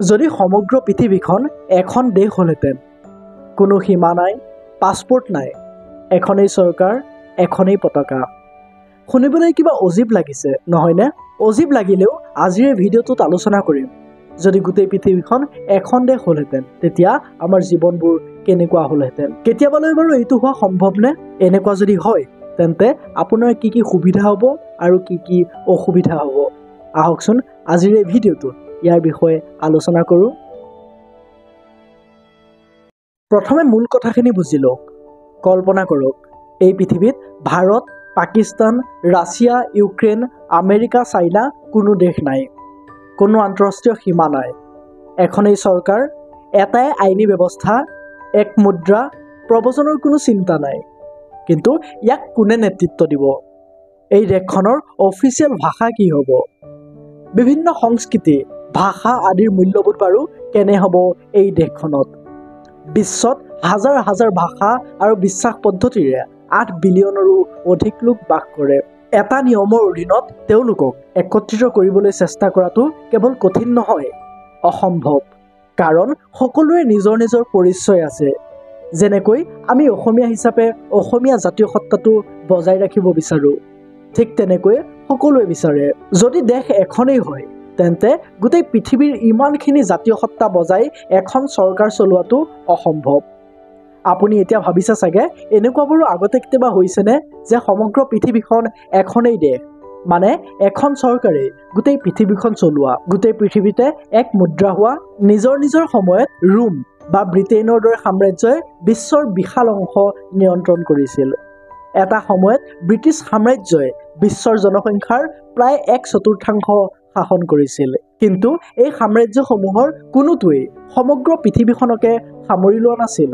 যদি সমগ্ৰ পৃথিৱীখন এখন দেশ হ'লহেঁতেন, কোনো সীমা নাই, পাছপোৰ্ট নাই, এখনেই চৰকাৰ, এখনেই পতাকা। শুনিবলৈ কিবা অজীৱ লাগিছে নহয়নে? অজীৱ লাগিলেও আজিৰ এই ভিডিঅ'টোত আলোচনা কৰিম। যদি গোটেই পৃথিৱীখন এখন দেশ হ'লহেঁতেন, তেতিয়া আমাৰ জীৱনবোৰ কেনেকুৱা হ'লহেঁতেন? কেতিয়াবালৈ বাৰু এইটো হোৱা সম্ভৱনে? এনেকুৱা যদি হয়, তেন্তে আপোনাৰ কি কি সুবিধা হ'ব আৰু কি কি অসুবিধা হ'ব? আহকচোন আজিৰ এই ভিডিঅ'টোত ইয়াৰ বিষয়ে আলোচনা কৰোঁ। প্ৰথমে মূল কথাখিনি বুজি লওক। কল্পনা কৰক, এই পৃথিৱীত Bharat, Pakistan, Russia, Ukraine, America, China কোনো দেশ নাই। কোনো আন্তঃৰাষ্ট্ৰীয় সীমা নাই। এখনেই চৰকাৰ, এটাই আইনী ব্যৱস্থা, এক মুদ্ৰা, প্ৰব্ৰজনৰ কোনো চিন্তা নাই। কিন্তু ইয়াক কোনে নেতৃত্ব দিব? এই দেশখনৰ অফিচিয়েল ভাষা কি হ'ব? বিভিন্ন সংস্কৃতি, ভাষা আদিৰ মূল্যবোধ বাৰু কেনে হ'ব এই দেশখনত? বিশ্বত হাজাৰ হাজাৰ ভাষা আৰু বিশ্বাস পদ্ধতিৰে 8 বিলিয়নৰো অধিক লোক বাস কৰে। এটা নিয়মৰ অধীনত তেওঁলোকক একত্ৰিত কৰিবলৈ চেষ্টা কৰাটো কেৱল কঠিন নহয়, অসম্ভৱ। কাৰণ সকলোৰে নিজৰ নিজৰ পৰিচয় আছে। যেনেকৈ আমি অসমীয়া হিচাপে অসমীয়া জাতীয় সত্তাটো বজাই ৰাখিব বিচাৰোঁ, ঠিক তেনেকৈ সকলোৱে বিচাৰে। যদি দেশ এখনেই হয়, তেন্তে গোটেই পৃথিৱীৰ ইমানখিনি জাতীয় সত্তা বজাই এখন চৰকাৰ চলোৱাটো অসম্ভৱ। আপুনি এতিয়া ভাবিছে চাগে, এনেকুৱা বাৰু আগতে কেতিয়াবা হৈছেনে যে সমগ্ৰ পৃথিৱীখন এখনেই দেশ, মানে এখন চৰকাৰে গোটেই পৃথিৱীখন চলোৱা, গোটেই পৃথিৱীতে এক মুদ্ৰা হোৱা? নিজৰ নিজৰ সময়ত ৰোম বা ব্ৰিটেইনৰ দৰে সাম্ৰাজ্যই বিশ্বৰ বিশাল অংশ নিয়ন্ত্ৰণ কৰিছিল। এটা সময়ত ব্ৰিটিছ সাম্ৰাজ্যই বিশ্বৰ জনসংখ্যাৰ প্ৰায় 1/4 শাসন কৰিছিল। কিন্তু এই সাম্ৰাজ্যসমূহৰ কোনোটোৱেই সমগ্ৰ পৃথিৱীখনকে সামৰি লোৱা নাছিল।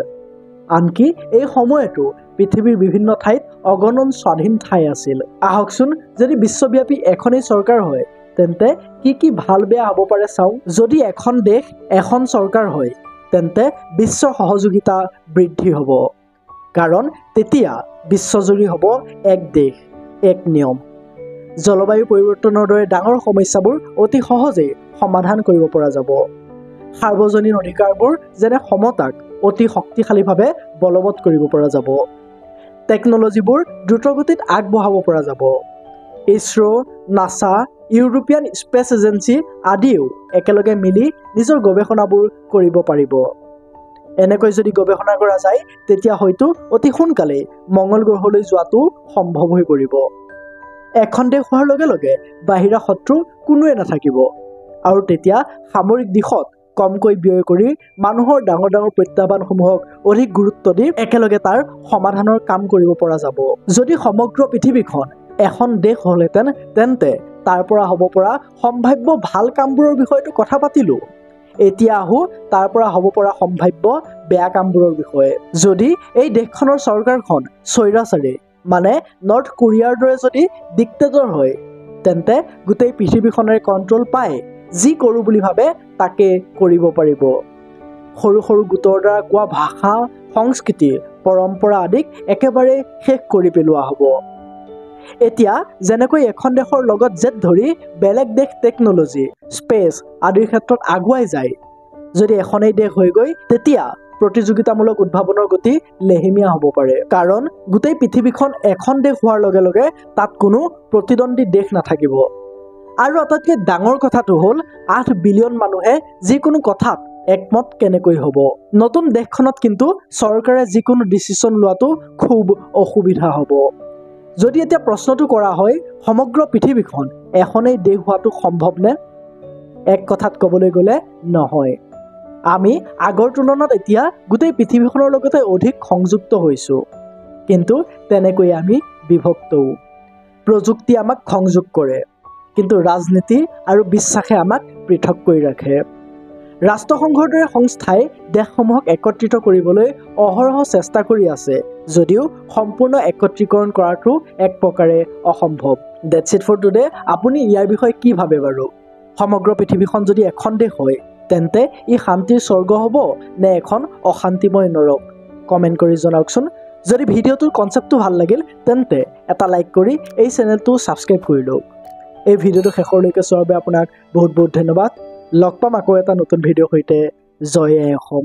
আনকি এই সময়তো পৃথিৱীৰ বিভিন্ন ঠাইত অগণন স্বাধীন ঠাই আছিল। আহকচোন, যদি বিশ্বব্যাপী এখনেই চৰকাৰ হয়, তেন্তে কি কি ভাল বেয়া হ'ব পাৰে চাওঁ। যদি এখন দেশ এখন চৰকাৰ হয়, তেন্তে বিশ্ব সহযোগিতা বৃদ্ধি হ'ব। কাৰণ তেতিয়া বিশ্বজুৰি হ'ব এক দেশ, এক নিয়ম। জলবায়ু পৰিৱৰ্তনৰ দৰে ডাঙৰ সমস্যাবোৰ অতি সহজেই সমাধান কৰিব পৰা যাব। সাৰ্বজনীন অধিকাৰবোৰ যেনে সমতাক অতি শক্তিশালীভাৱে বলবৎ কৰিব পৰা যাব। টেকন'লজিবোৰ দ্ৰুতগতিত আগবঢ়াব পৰা যাব। ইছৰ', নাছা, ইউৰোপীয়ান স্পেচ এজেঞ্চি আদিয়েও একেলগে মিলি নিজৰ গৱেষণাবোৰ কৰিব পাৰিব। এনেকৈ যদি গৱেষণা কৰা যায়, তেতিয়া হয়তো অতি সোনকালেই মংগল গ্ৰহলৈ যোৱাটো সম্ভৱ হৈ পৰিব। এখন দেশ হোৱাৰ লগে লগে বাহিৰা শত্ৰু কোনোৱে নাথাকিব, আৰু তেতিয়া সামৰিক দিশত কমকৈ ব্যয় কৰি মানুহৰ ডাঙৰ ডাঙৰ প্ৰত্যাহ্বানসমূহক অধিক গুৰুত্ব দি একেলগে তাৰ সমাধানৰ কাম কৰিব পৰা যাব। যদি সমগ্ৰ পৃথিৱীখন এখন দেশ হ'লহেঁতেন, তেন্তে তাৰ পৰা হ'ব পৰা সম্ভাৱ্য ভাল কামবোৰৰ বিষয়টো কথা পাতিলোঁ। এতিয়া আহোঁ তাৰ পৰা হ'ব পৰা সম্ভাৱ্য বেয়া কামবোৰৰ বিষয়ে। যদি এই দেশখনৰ চৰকাৰখন স্বৈৰাচাৰী, মানে নৰ্থ কোৰিয়াৰ দৰে যদি ডিক্টেটৰ হয়, তেন্তে গোটেই পৃথিৱীখনেৰে কণ্ট্ৰল পাই যি কৰোঁ বুলি ভাবে তাকে কৰিব পাৰিব। সৰু সৰু গোটৰ দ্বাৰা কোৱা ভাষা, সংস্কৃতি, পৰম্পৰা আদিক একেবাৰে শেষ কৰি পেলোৱা হ'ব। এতিয়া যেনেকৈ এখন দেশৰ লগত জেদ ধৰি বেলেগ দেশ টেকন'লজি, স্পেচ আদিৰ ক্ষেত্ৰত আগুৱাই যায়, যদি এখনেই দেশ হৈ গৈ, তেতিয়া প্ৰতিযোগিতামূলক উদ্ভাৱনৰ গতি লেহেমীয়া হ'ব পাৰে। কাৰণ গোটেই পৃথিৱীখন এখন দেশ হোৱাৰ লগে লগে তাত কোনো প্ৰতিদ্বন্দ্বী দেশ নাথাকিব। আৰু আটাইতকৈ ডাঙৰ কথাটো হ'ল 8 বিলিয়ন মানুহে যিকোনো কথাত একমত কেনেকৈ হ'ব? নতুন দেশখনত কিন্তু চৰকাৰে যিকোনো ডিচিশ্যন লোৱাটো খুব অসুবিধা হ'ব। যদি এতিয়া প্ৰশ্নটো কৰা হয়, সমগ্ৰ পৃথিৱীখন এখনেই দেশ হোৱাটো সম্ভৱনে? এক কথাত ক'বলৈ গ'লে নহয়। আমি আগৰ তুলনাত এতিয়া গোটেই পৃথিৱীখনৰ লগতে অধিক সংযুক্ত হৈছোঁ, কিন্তু তেনেকৈ আমি বিভক্তও। প্ৰযুক্তি আমাক সংযোগ কৰে, কিন্তু ৰাজনীতি আৰু বিশ্বাসে আমাক পৃথক কৰি ৰাখে। ৰাষ্ট্ৰসংঘৰ দৰে সংস্থাই দেশসমূহক একত্ৰিত কৰিবলৈ অহৰহ চেষ্টা কৰি আছে, যদিও সম্পূৰ্ণ একত্ৰীকৰণ কৰাটো এক প্ৰকাৰে অসম্ভৱ। That's it for today. আপুনি ইয়াৰ বিষয়ে কি ভাবে বাৰু? সমগ্ৰ পৃথিৱীখন যদি এখন দেশ হয়, তেন্তে ই শান্তিৰ স্বৰ্গ হ'ব নে এখন অশান্তিময় নৰক? কমেণ্ট কৰি জনাওকচোন। যদি ভিডিঅ'টোৰ কনচেপ্টটো ভাল লাগিল, তেন্তে এটা লাইক কৰি এই চেনেলটো ছাবস্ক্ৰাইব কৰি লওক। এই ভিডিঅ'টো শেষলৈকে চোৱাৰ বাবে আপোনাক বহুত বহুত ধন্যবাদ। লগ পাম আকৌ এটা নতুন ভিডিঅ'ৰ সৈতে। জয় আই অসম।